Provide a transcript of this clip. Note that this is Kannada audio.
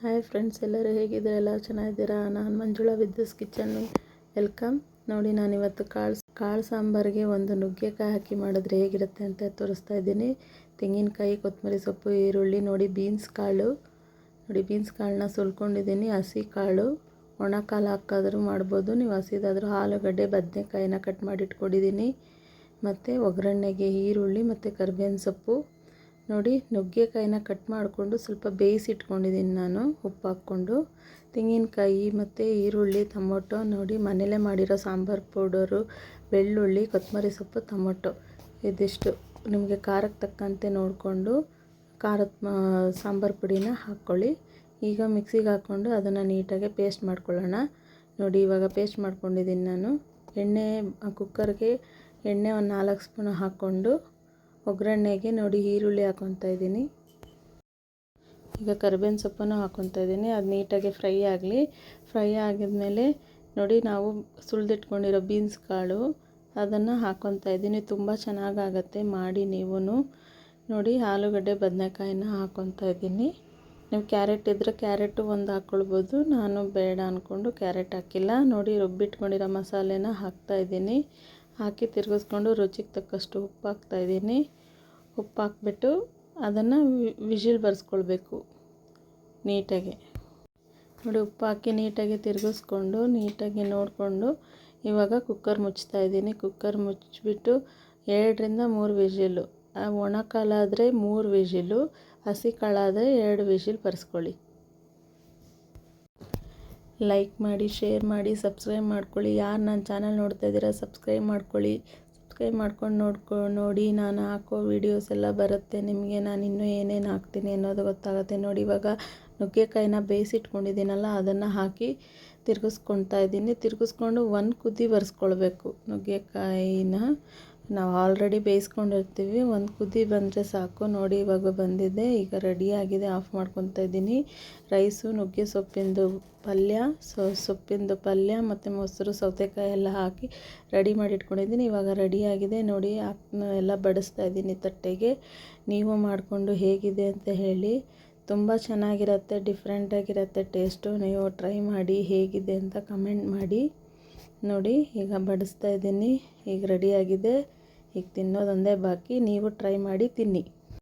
ಹಾಯ್ ಫ್ರೆಂಡ್ಸ್, ಎಲ್ಲರೂ ಹೇಗಿದ್ದೀರಾ? ಎಲ್ಲ ಚೆನ್ನಾಗಿದ್ದೀರಾ? ನಾನು ಮಂಜುಳಾ ವಿದ್ಯುಸ್ ಕಿಚನ್ ವೆಲ್ಕಮ್. ನೋಡಿ, ನಾನಿವತ್ತು ಕಾಳು ಸಾಂಬಾರಿಗೆ ಒಂದು ನುಗ್ಗೆಕಾಯಿ ಹಾಕಿ ಮಾಡಿದ್ರೆ ಹೇಗಿರುತ್ತೆ ಅಂತ ತೋರಿಸ್ತಾ ಇದ್ದೀನಿ. ತೆಂಗಿನಕಾಯಿ, ಕೊತ್ತಂಬರಿ ಸೊಪ್ಪು, ಈರುಳ್ಳಿ, ನೋಡಿ ಬೀನ್ಸ್ ಕಾಳನ್ನ ಸುಲ್ಕೊಂಡಿದ್ದೀನಿ. ಹಸಿ ಕಾಳು, ಒಣ ಕಾಳು ಹಾಕಾದರೂ ಮಾಡ್ಬೋದು, ನೀವು ಹಸಿದಾದರೂ. ಆಲೂಗಡ್ಡೆ, ಬದನೆಕಾಯಿನ ಕಟ್ ಮಾಡಿ ಇಟ್ಕೊಂಡಿದ್ದೀನಿ. ಮತ್ತು ಒಗ್ಗರಣೆಗೆ ಈರುಳ್ಳಿ ಮತ್ತು ಕರಿಬೇವಿನ ಸೊಪ್ಪು. ನೋಡಿ, ನುಗ್ಗೆಕಾಯಿನ ಕಟ್ ಮಾಡಿಕೊಂಡು ಸ್ವಲ್ಪ ಬೇಯಿಸಿಟ್ಕೊಂಡಿದ್ದೀನಿ ನಾನು, ಉಪ್ಪು ಹಾಕ್ಕೊಂಡು. ತೆಂಗಿನಕಾಯಿ ಮತ್ತು ಈರುಳ್ಳಿ, ಟೊಮೊಟೊ, ನೋಡಿ ಮನೇಲೇ ಮಾಡಿರೋ ಸಾಂಬಾರು ಪೌಡರು, ಬೆಳ್ಳುಳ್ಳಿ, ಕೊತ್ತಂಬರಿ ಸೊಪ್ಪು, ಟೊಮೊಟೊ, ಇದಿಷ್ಟು. ನಿಮಗೆ ಖಾರಕ್ಕೆ ತಕ್ಕಂತೆ ನೋಡಿಕೊಂಡು ಸಾಂಬಾರು ಪುಡಿನ ಹಾಕ್ಕೊಳ್ಳಿ. ಈಗ ಮಿಕ್ಸಿಗೆ ಹಾಕ್ಕೊಂಡು ಅದನ್ನು ನೀಟಾಗಿ ಪೇಸ್ಟ್ ಮಾಡ್ಕೊಳ್ಳೋಣ. ನೋಡಿ, ಇವಾಗ ಪೇಸ್ಟ್ ಮಾಡ್ಕೊಂಡಿದ್ದೀನಿ ನಾನು. ಕುಕ್ಕರ್ಗೆ ಎಣ್ಣೆ ಒಂದು 4 ಸ್ಪೂನ್ ಹಾಕ್ಕೊಂಡು ಒಗ್ಗರಣೆಗೆ ನೋಡಿ ಈರುಳ್ಳಿ ಹಾಕ್ಕೊತಾ ಇದ್ದೀನಿ. ಈಗ ಕರಿಬೇವಿನ ಸೊಪ್ಪನ್ನು ಹಾಕ್ಕೊತಾ ಇದ್ದೀನಿ. ಅದು ನೀಟಾಗಿ ಫ್ರೈ ಆಗಲಿ. ಫ್ರೈ ಆಗಿದ್ಮೇಲೆ ನೋಡಿ, ನಾವು ಸುಲಿದಿಟ್ಕೊಂಡಿರೋ ಬೀನ್ಸ್ ಕಾಳು ಅದನ್ನು ಹಾಕ್ಕೊತಾ ಇದ್ದೀನಿ. ತುಂಬ ಚೆನ್ನಾಗಾಗತ್ತೆ, ಮಾಡಿ ನೀವು. ನೋಡಿ, ಆಲೂಗಡ್ಡೆ, ಬದನೆಕಾಯಿನ ಹಾಕ್ಕೊತಾ ಇದ್ದೀನಿ. ನೀವು ಕ್ಯಾರೆಟ್ ಇದ್ದರೆ ಕ್ಯಾರೆಟು ಒಂದು ಹಾಕ್ಕೊಳ್ಬೋದು. ನಾನು ಬೇಡ ಅಂದ್ಕೊಂಡು ಕ್ಯಾರೆಟ್ ಹಾಕಿಲ್ಲ. ನೋಡಿ, ರುಬ್ಬಿಟ್ಕೊಂಡಿರೋ ಮಸಾಲೆನ ಹಾಕ್ತಾಯಿದ್ದೀನಿ. ಹಾಕಿ ತಿರುಗಿಸ್ಕೊಂಡು ರುಚಿಗೆ ತಕ್ಕಷ್ಟು ಉಪ್ಪು ಹಾಕ್ತಾಯಿದ್ದೀನಿ. ಉಪ್ಪು ಹಾಕ್ಬಿಟ್ಟು ಅದನ್ನು ವಿಜಿಲ್ ಬರೆಸ್ಕೊಳ್ಬೇಕು ನೀಟಾಗಿ. ನೋಡಿ, ಉಪ್ಪು ಹಾಕಿ ನೀಟಾಗಿ ತಿರುಗಿಸ್ಕೊಂಡು ನೀಟಾಗಿ ನೋಡಿಕೊಂಡು ಇವಾಗ ಕುಕ್ಕರ್ ಮುಚ್ತಾಯಿದ್ದೀನಿ. ಕುಕ್ಕರ್ ಮುಚ್ಚಿಬಿಟ್ಟು 2 ರಿಂದ 3 ವಿಜಿಲು. ಒಣ ಕಾಳಾದರೆ 3 ವಿಜಿಲು, ಹಸಿ ಕಾಳಾದರೆ 2 ವಿಜಿಲ್ ಬರೆಸ್ಕೊಳ್ಳಿ. ಲೈಕ್ ಮಾಡಿ, ಶೇರ್ ಮಾಡಿ, ಸಬ್ಸ್ಕ್ರೈಬ್ ಮಾಡ್ಕೊಳ್ಳಿ. ಯಾರು ನನ್ನ ಚಾನಲ್ ನೋಡ್ತಾ ಇದ್ದೀರಾ ಸಬ್ಸ್ಕ್ರೈಬ್ ಮಾಡ್ಕೊಳ್ಳಿ. ಸಬ್ಸ್ಕ್ರೈಬ್ ಮಾಡ್ಕೊಂಡು ನೋಡಿ, ನಾನು ಹಾಕೋ ವೀಡಿಯೋಸ್ ಎಲ್ಲ ಬರುತ್ತೆ ನಿಮಗೆ. ನಾನು ಇನ್ನೂ ಏನೇನು ಹಾಕ್ತೀನಿ ಅನ್ನೋದು ಗೊತ್ತಾಗುತ್ತೆ. ನೋಡಿ, ಇವಾಗ ನುಗ್ಗೆಕಾಯಿನ ಬೇಯಿಸಿಟ್ಕೊಂಡಿದ್ದೀನಲ್ಲ ಅದನ್ನು ಹಾಕಿ ತಿರುಗಿಸ್ಕೊತಾ ಇದ್ದೀನಿ. ತಿರುಗಿಸ್ಕೊಂಡು 1 ಕುದಿ ಬರೆಸ್ಕೊಳ್ಬೇಕು. ನುಗ್ಗೆಕಾಯಿನ ನಾವು ಆಲ್ರೆಡಿ ಬೇಯಿಸ್ಕೊಂಡಿರ್ತೀವಿ. 1 ಕುದಿ ಬಂದರೆ ಸಾಕು. ನೋಡಿ, ಇವಾಗ ಬಂದಿದೆ. ಈಗ ರೆಡಿಯಾಗಿದೆ. ಆಫ್ ಮಾಡ್ಕೊತಾ ಇದ್ದೀನಿ. ರೈಸು, ನುಗ್ಗೆ ಸೊಪ್ಪಿಂದು ಪಲ್ಯ ಮತ್ತು ಮೊಸರು, ಸೌತೆಕಾಯಿ ಎಲ್ಲ ಹಾಕಿ ರೆಡಿ ಮಾಡಿ ಇಟ್ಕೊಂಡಿದ್ದೀನಿ. ಇವಾಗ ರೆಡಿಯಾಗಿದೆ. ನೋಡಿ, ಎಲ್ಲ ಬಡಿಸ್ತಾ ಇದ್ದೀನಿ ತಟ್ಟೆಗೆ. ನೀವು ಮಾಡಿಕೊಂಡು ಹೇಗಿದೆ ಅಂತ ಹೇಳಿ. ತುಂಬ ಚೆನ್ನಾಗಿರುತ್ತೆ, ಡಿಫ್ರೆಂಟಾಗಿರುತ್ತೆ ಟೇಸ್ಟು. ನೀವು ಟ್ರೈ ಮಾಡಿ, ಹೇಗಿದೆ ಅಂತ ಕಮೆಂಟ್ ಮಾಡಿ. ನೋಡಿ, ಈಗ ಬಡಿಸ್ತಾ ಇದ್ದೀನಿ. ಈಗ ರೆಡಿಯಾಗಿದೆ. ಈಗ ತಿನ್ನೋದೊಂದೇ ಬಾಕಿ. ನೀವು ಟ್ರೈ ಮಾಡಿ, ತಿನ್ನಿ.